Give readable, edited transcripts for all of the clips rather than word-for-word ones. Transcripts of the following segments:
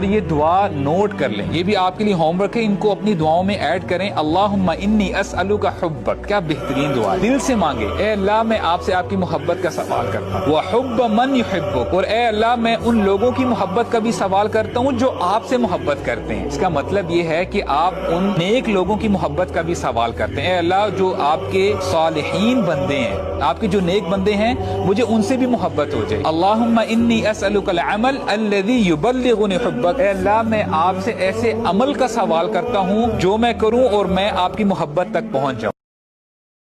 ये दुआ नोट कर लें, ये भी आपके लिए होमवर्क है, इनको अपनी दुआओं में ऐड करें। अल्लाहुम्मा इन्नी अस्अलुका हुब्बक, क्या बेहतरीन दुआ, दिल से मांगे, ए अल्लाह मैं आपसे आपकी मोहब्बत का सवाल करता हूँ। व हुब्ब मन युहिब्बुक, और ए अल्लाह मैं उन लोगों की मोहब्बत का भी सवाल करता हूँ जो आपसे मोहब्बत करते हैं। इसका मतलब ये है कि आप उन नेक लोगों की मोहब्बत का भी सवाल करते हैं। ए अल्लाह जो आपके सालिहीन बंदे हैं, आपके जो नेक बंदे हैं, मुझे उनसे भी मोहब्बत हो जाए। अल्लाहुम्मा इन्नी अस्अलुकल अमल अल्लज़ी युबल्लिगुनी हुब्बक, ए अल्लाह मैं आपसे ऐसे अमल का सवाल करता हूँ जो मैं करूँ और मैं आपकी मोहब्बत तक पहुँच जाऊँ।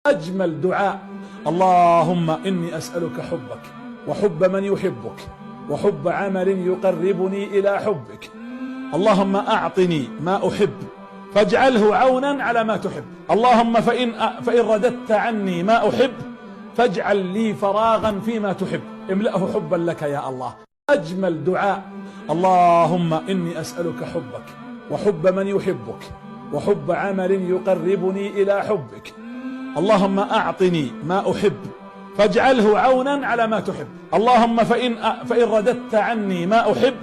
अजमल दुआ अल्लाहुम्मा इन्नी अस्अलुका हुब्बक व हुब्ब मन युहिब्बुक व हुब्ब अमलिन युक़र्रिबुनी इला हुब्बिक। अल्लाहुम्मा अअतिनी मा उहिब्ब फजअलहु औनन अला मा तुहिब्ब। अल्लाहुम्मा फ़इन रददत अन्नी मा उहिब्ब फजअल ली फ़रागन फ़ीमा तुहिब्ब इमलअहु हुब्बन लक या अल्लाह। अजमल दुआ अल्लाहुम्मा इन्नी अस्अलुका हुब्बक व हुब्ब मन युहिब्बुक व हुब्ब अमलिन युक़र्रिबुनी इला हुब्बिक। अल्लाहुम्मा अअतिनी मा उहिब्ब फजअलहु औनन अला मा तुहिब्ब। अल्लाहुम्मा फ़इन रददत अन्नी मा उहिब्ब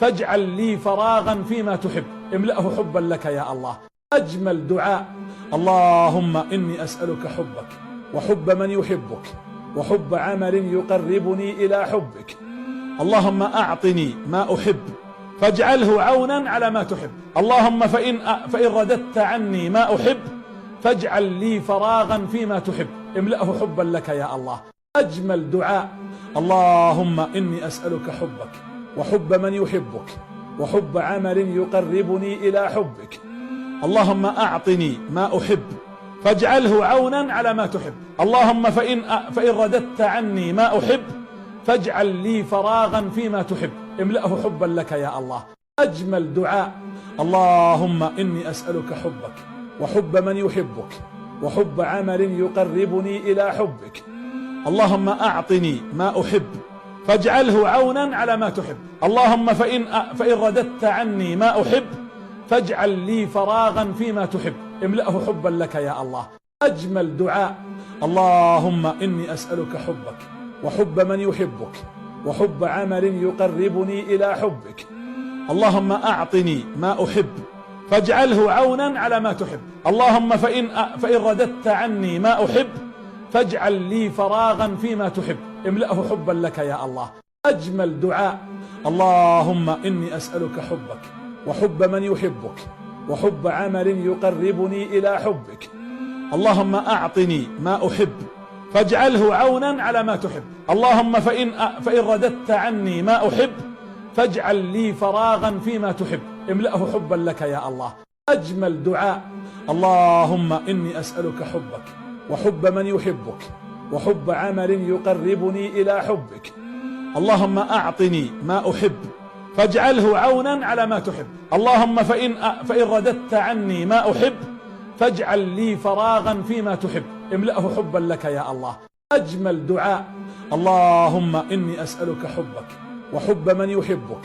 फजअल ली फ़रागन फ़ीमा तुहिब्ब इमलअहु हुब्बन लक या अल्लाह। अजमल दुआ अल्लाहुम्मा इन्नी अस्अलुका हुब्बक व हुब्ब मन युहिब्बुक व हुब्ब अमलिन युक़र्रिबुनी इला हुब्बिक। अल्लाहुम्मा अअतिनी मा उहिब्ब फजअलहु औनन अला मा तुहिब्ब। अल्लाहुम्मा फ़इन रददत अन्नी मा उहिब्ब फजअल ली फ़रागन फ़ीमा तुहिब्ब इमलअहु हुब्बन लक या अल्लाह। अजमल दुआ अल्लाहुम्मा इन्नी अस्अलुका हुब्बक व हुब्ब मन युहिब्बुक व हुब्ब अमलिन युक़र्रिबुनी इला हुब्बिक। अल्लाहुम्मा अअतिनी मा उहिब्ब फजअलहु औनन अला मा तुहिब्ब। अल्लाहुम्मा फ़इन रददत अन्नी मा उहिब्ब फजअल ली फ़रागन फ़ीमा तुहिब्ब इमलअहु हुब्बन लक या अल्लाह। अजमल दुआ अल्लाहुम्मा इन्नी अस्अलुका हुब्बक व हुब्ब मन युहिब्बुक व हुब्ब अमलिन युक़र्रिबुनी इला हुब्बिक। अल्लाहुम्मा अअतिनी मा उहिब्ब फजअलहु औनन अला मा तुहिब्ब। अल्लाहुम्मा फ़इन रददत अन्नी मा उहिब्ब फजअल ली फ़रागन फ़ीमा तुहिब्ब इमलअहु हुब्बन लक या अल्लाह। अजमल दुआ अल्लाहुम्मा इन्नी अस्अलुका हुब्बक व हुब्ब मन युहिब्बुक व हुब्ब अमलिन युक़र्रिबुनी इला हुब्बिक। अल्लाहुम्मा अअतिनी मा उहिब्ब फजअलहु औनन अला मा तुहिब्ब। अल्लाहुम्मा फ़इन रददत अन्नी मा उहिब्ब फजअल ली फ़रागन फ़ीमा तुहिब्ब इमलअहु हुब्बन लक या अल्लाह। अजमल दुआ अल्लाहुम्मा इन्नी अस्अलुका हुब्बक व हुब्ब मन युहिब्बुक व हुब्ब अमलिन युक़र्रिबुनी इला हुब्बिक। अल्लाहुम्मा अअतिनी मा उहिब्ब फजअलहु औनन अला मा तुहिब्ब। अल्लाहुम्मा फ़इन रददत अन्नी मा उहिब्ब फजअल ली फ़रागन फ़ीमा तुहिब्ब इमलअहु हुब्बन लक या अल्लाह। अजमल दुआ अल्लाहुम्मा इन्नी अस्अलुका हुब्बक व हुब्ब मन युहिब्बुक व हुब्ब अमलिन युक़र्रिबुनी इला हुब्बिक। अल्लाहुम्मा अअतिनी मा उहिब्ब फजअलहु औनन अला मा तुहिब्ब। अल्लाहुम्मा फ़इन रददत अन्नी मा उहिब्ब फजअल ली फ़रागन फ़ीमा तुहिब्ब इमलअहु हुब्बन लक या अल्लाह। अजमल दुआ अल्लाहुम्मा इन्नी अस्अलुका हुब्बक व हुब्ब मन युहिब्बुक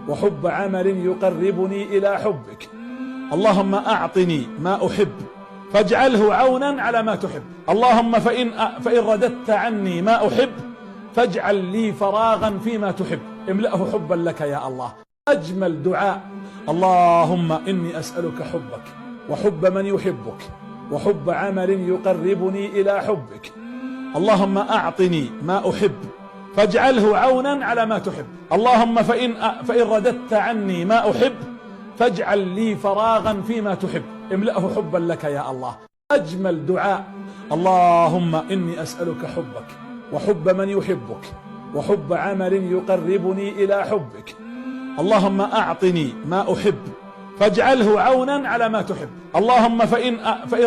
व हुब्ब अमलिन युक़र्रिबुनी इला हुब्बिक। अल्लाहुम्मा अअतिनी मा उहिब्ब फजअलहु औनन अला मा तुहिब्ब। अल्लाहुम्मा फ़इन रददत अन्नी मा उहिब्ब फजअल ली फ़रागन फ़ीमा तुहिब्ब इमलअहु हुब्बन लक या अल्लाह। अजमल दुआ अल्लाहुम्मा इन्नी अस्अलुका हुब्बक व हुब्ब मन युहिब्बुक व हुब्ब अमलिन युक़र्रिबुनी इला हुब्बिक। अल्लाहुम्मा अअतिनी मा उहिब्ब फजअलहु औनन अला मा तुहिब्ब। अल्लाहुम्मा फ़इन रददत अन्नी मा उहिब्ब फजअल ली फ़रागन फ़ीमा तुहिब्ब इमलअहु हुब्बन लक या अल्लाह। अजमल दुआ अल्लाहुम्मा इन्नी अस्अलुका हुब्बक व हुब्ब मन युहिब्बुक व हुब्ब अमलिन युक़र्रिबुनी इला हुब्बिक। अल्लाहुम्मा अअतिनी मा उहिब्ब फजअलहु औनन अला मा तुहिब्ब। अल्लाहुम्मा फ़इन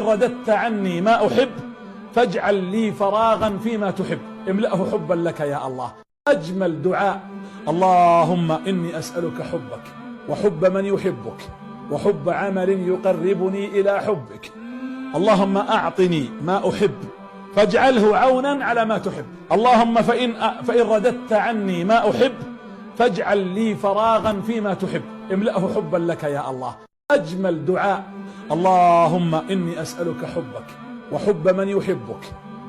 रददत अन्नी मा उहिब्ब फजअल ली फ़रागन फ़ीमा तुहिब्ब इमलअहु हुब्बन लक या अल्लाह। अजमल दुआ अल्लाहुम्मा इन्नी अस्अलुका हुब्बक व हुब्ब मन युहिब्बुक व हुब्ब अमलिन युक़र्रिबुनी इला हुब्बिक। अल्लाहुम्मा अअतिनी मा उहिब्ब फजअलहु औनन अला मा तुहिब्ब। अल्लाहुम्मा फ़इन रददत अन्नी मा उहिब्ब फजअल ली फ़रागन फ़ीमा तुहिब्ब इमलअहु हुब्बन लक या अल्लाह। अजमल दुआ अल्लाहुम्मा इन्नी अस्अलुका हुब्बक व हुब्ब मन युहिब्बुक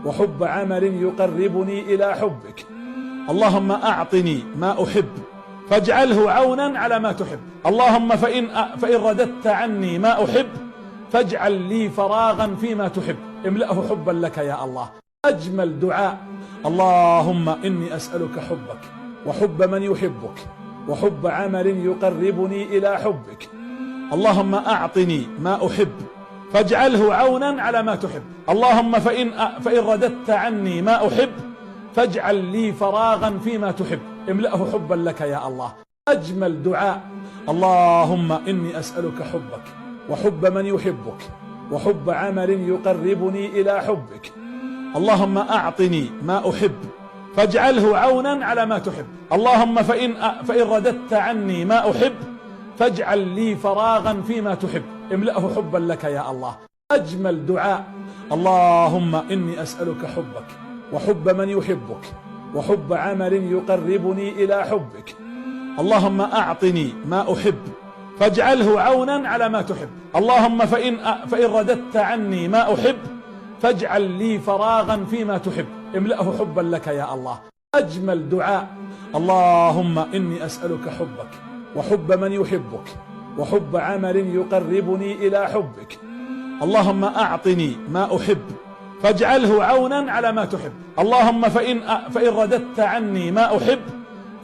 व हुब्ब अमलिन युक़र्रिबुनी इला हुब्बिक। अल्लाहुम्मा अअतिनी मा उहिब्ब فاجعله عونا على ما تحب. اللهم فإن رددت عني ما أحب فاجعل لي فراغا فيما تحب. املأه حبا لك يا الله. أجمل دعاء. اللهم إني أسألك حبك وحب من يحبك وحب عمل يقربني إلى حبك. اللهم أعطني ما أحب فاجعله عونا على ما تحب. اللهم فإن رددت عني ما أحب فاجعل لي فراغا فيما تحب. املأه حبا لك يا الله. أجمل دعاء. اللهم إني أسألك حبك وحب من يحبك وحب عمل يقربني إلى حبك. اللهم أعطني ما أحب فاجعله عونا على ما تحب. اللهم فإن رددت عني ما أحب فاجعل لي فراغا فيما تحب. املأه حبا لك يا الله. أجمل دعاء. اللهم إني أسألك حبك وحب من يحبك وحب عمل يقربني إلى حبك. اللهم أعطني ما أحب فاجعله عونا على ما تحب. اللهم فإن رددت عني ما أحب فاجعل لي فراغا فيما تحب. املأه حبا لك يا الله. أجمل دعاء. اللهم إني أسألك حبك وحب من يحبك وحب عمل يقربني إلى حبك. اللهم أعطني ما أحب فاجعله عونا على ما تحب. اللهم فإن رددت عني ما أحب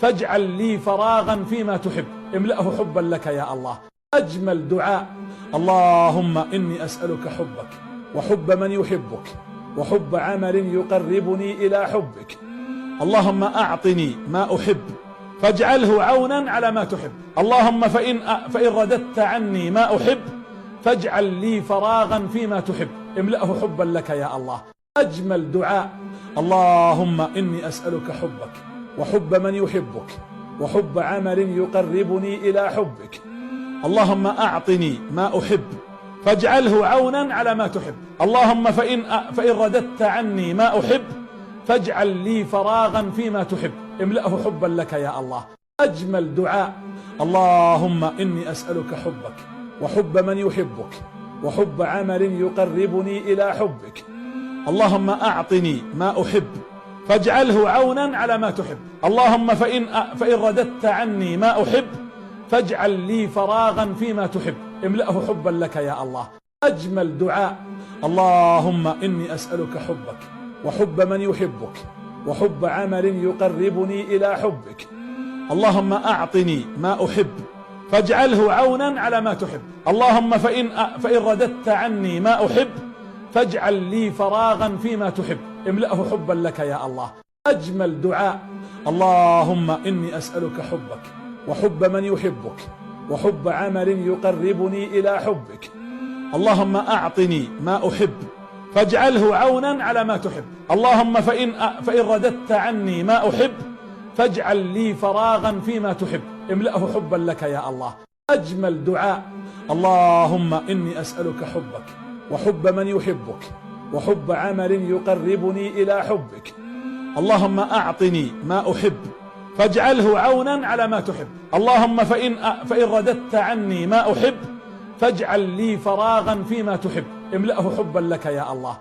فاجعل لي فراغا فيما تحب. املأه حبا لك يا الله. أجمل دعاء. اللهم إني أسألك حبك وحب من يحبك وحب عمل يقربني إلى حبك. اللهم أعطني ما أحب فاجعله عونا على ما تحب. اللهم فإن رددت عني ما أحب فاجعل لي فراغا فيما تحب. املأه حبا لك يا الله. أجمل دعاء. اللهم إني أسألك حبك وحب من يحبك وحب عمل يقربني إلى حبك. اللهم أعطني ما أحب فاجعله عونا على ما تحب. اللهم فإن رددت عني ما أحب فاجعل لي فراغا فيما تحب. املأه حبا لك يا الله. أجمل دعاء. اللهم إني أسألك حبك وحب من يحبك وحب عمل يقربني إلى حبك. اللهم أعطني ما أحب فاجعله عونا على ما تحب. اللهم فإن رددت عني ما أحب فاجعل لي فراغا فيما تحب. املأه حبا لك يا الله. أجمل دعاء. اللهم إني أسألك حبك وحب من يحبك وحب عمل يقربني إلى حبك. اللهم أعطني ما أحب فاجعله عونا على ما تحب. اللهم فإن رددت عني ما أحب فاجعل لي فراغا فيما تحب. املأه حبا لك يا الله. أجمل دعاء. اللهم إني أسألك حبك وحب من يحبك وحب عمل يقربني إلى حبك. اللهم أعطني ما أحب فاجعله عونا على ما تحب. اللهم فإن رددت عني ما أحب فاجعل لي فراغا فيما تحب. املأه حبا لك يا الله. أجمل دعاء. اللهم إني أسألك حبك وحب من يحبك وحب عمل يقربني إلى حبك. اللهم أعطني ما أحب فاجعله عونا على ما تحب. اللهم فإن رددت عني ما أحب فاجعل لي فراغا فيما تحب. املأه حبا لك يا الله.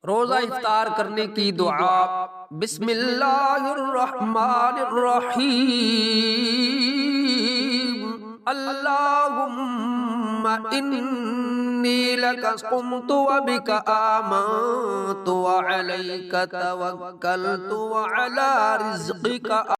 रोज़ा इफ्तार करने की दुआ। बिस्मिल्लाहिर्रहमानिर्रहीम। अल्लाहुम्मा इन्नी लका क़ुमतु व बिका आमनतु व अलैका तवक्कलतु व अला रिज़्क़िका